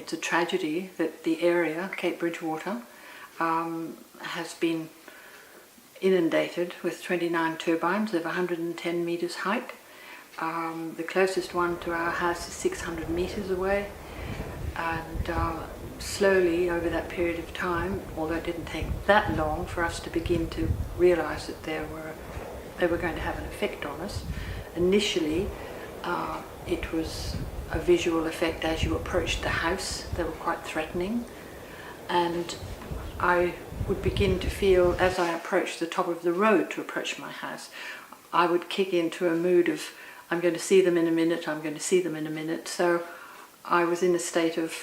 it's a tragedy that the area, Cape Bridgewater, has been inundated with 29 turbines of 110 metres height. The closest one to our house is 600 metres away, and slowly over that period of time, although it didn't take that long for us to begin to realise that they were going to have an effect on us. Initially, it was a visual effect as you approached the house. They were quite threatening, and I would begin to feel, as I approached the top of the road to approach my house, I would kick into a mood of, I'm going to see them in a minute, I'm going to see them in a minute. So I was in a state of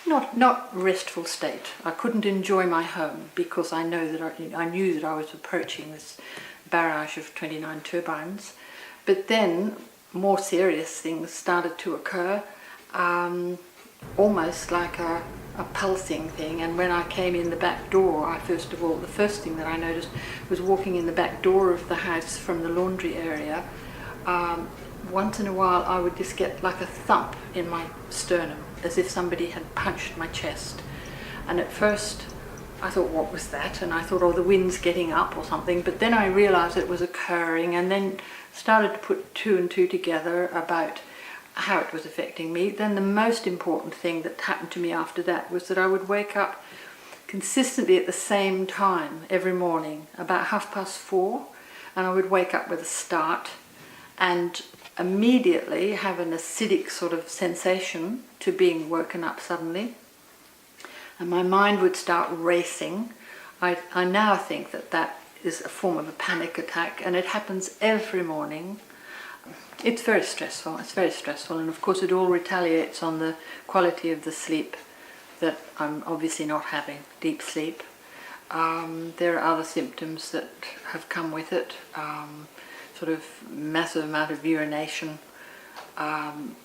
not restful state. I couldn't enjoy my home because I knew that I was approaching this barrage of 29 turbines. But then more serious things started to occur, almost like a pulsing thing. And when I came in the back door, the first thing that I noticed was walking in the back door of the house from the laundry area. Once in a while I would just get like a thump in my sternum, as if somebody had punched my chest. And at first I thought, what was that? And I thought, oh, the wind's getting up or something. But then I realised it was occurring, and then started to put two and two together about how it was affecting me. Then the most important thing that happened to me after that was that I would wake up consistently at the same time every morning, about 4:30, and I would wake up with a start and immediately have an acidic sort of sensation to being woken up suddenly, and my mind would start racing. I now think that is a form of a panic attack, and it happens every morning. It's very stressful, and of course it all retaliates on the quality of the sleep that I'm obviously not having, deep sleep. There are other symptoms that have come with it, sort of massive amount of urination,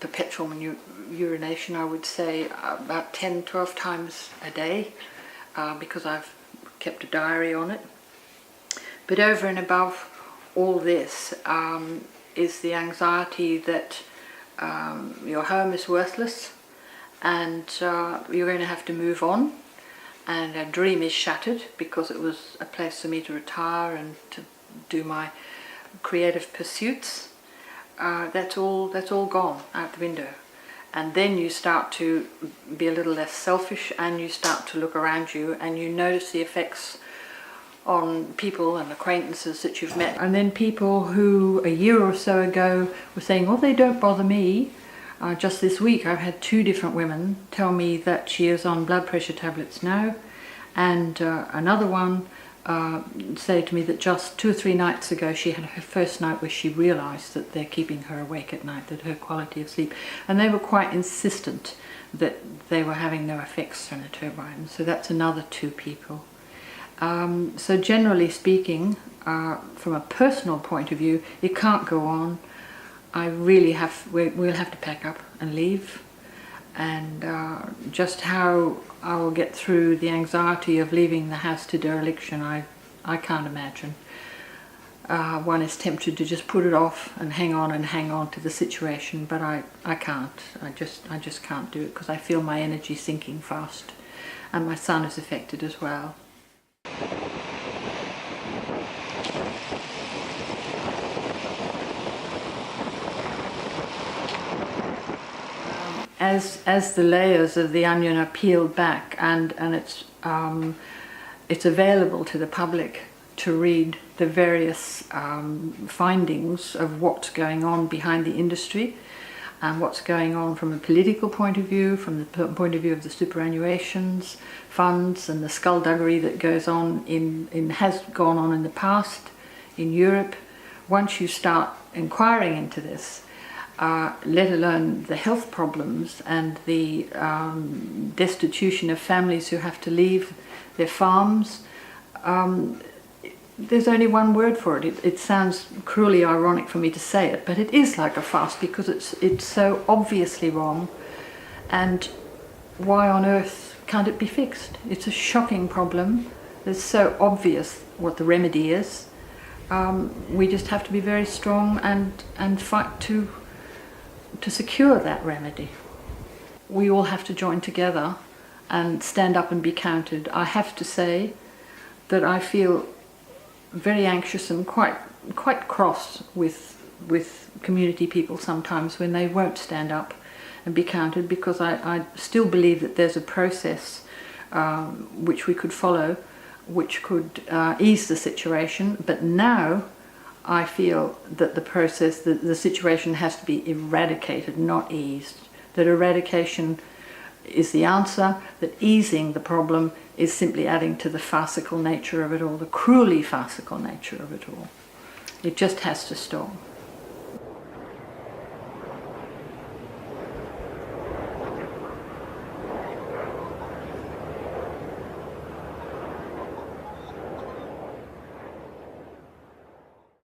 perpetual urination, I would say about 10-12 times a day, because I've kept a diary on it. But over and above all this is the anxiety that your home is worthless, and you're going to have to move on, and a dream is shattered because it was a place for me to retire and to do my creative pursuits. That's all gone out the window. And then you start to be a little less selfish, and you start to look around you, and you notice the effects on people and acquaintances that you've met. And then people who a year or so ago were saying, oh, they don't bother me. Just this week I've had 2 different women tell me that she is on blood pressure tablets now, and another one say to me that just 2 or 3 nights ago she had her first night where she realised that they're keeping her awake at night, that her quality of sleep, and they were quite insistent that they were having no effects from the turbine. So that's another 2 people. So generally speaking, from a personal point of view, it can't go on. We'll have to pack up and leave. And just how I will get through the anxiety of leaving the house to dereliction, I can't imagine. One is tempted to just put it off and hang on to the situation, but I can't. I just can't do it, because I feel my energy sinking fast, and my son is affected as well. As the layers of the onion are peeled back, and it's available to the public to read the various findings of what's going on behind the industry, and what's going on from a political point of view, from the point of view of the superannuations funds and the skullduggery that goes on has gone on in the past in Europe. Once you start inquiring into this, let alone the health problems and the destitution of families who have to leave their farms, there's only one word for it. It sounds cruelly ironic for me to say it, but it is like a farce, because it's so obviously wrong. And why on earth can't it be fixed? It's a shocking problem. It's so obvious what the remedy is. We just have to be very strong and fight to secure that remedy. we all have to join together and stand up and be counted. I have to say that I feel very anxious and quite cross with community people sometimes when they won't stand up and be counted, because I still believe that there's a process which we could follow, which could ease the situation. But now I feel that the situation has to be eradicated, not eased. That eradication is the answer, that easing the problem is simply adding to the farcical nature of it all, the cruelly farcical nature of it all. It just has to stop.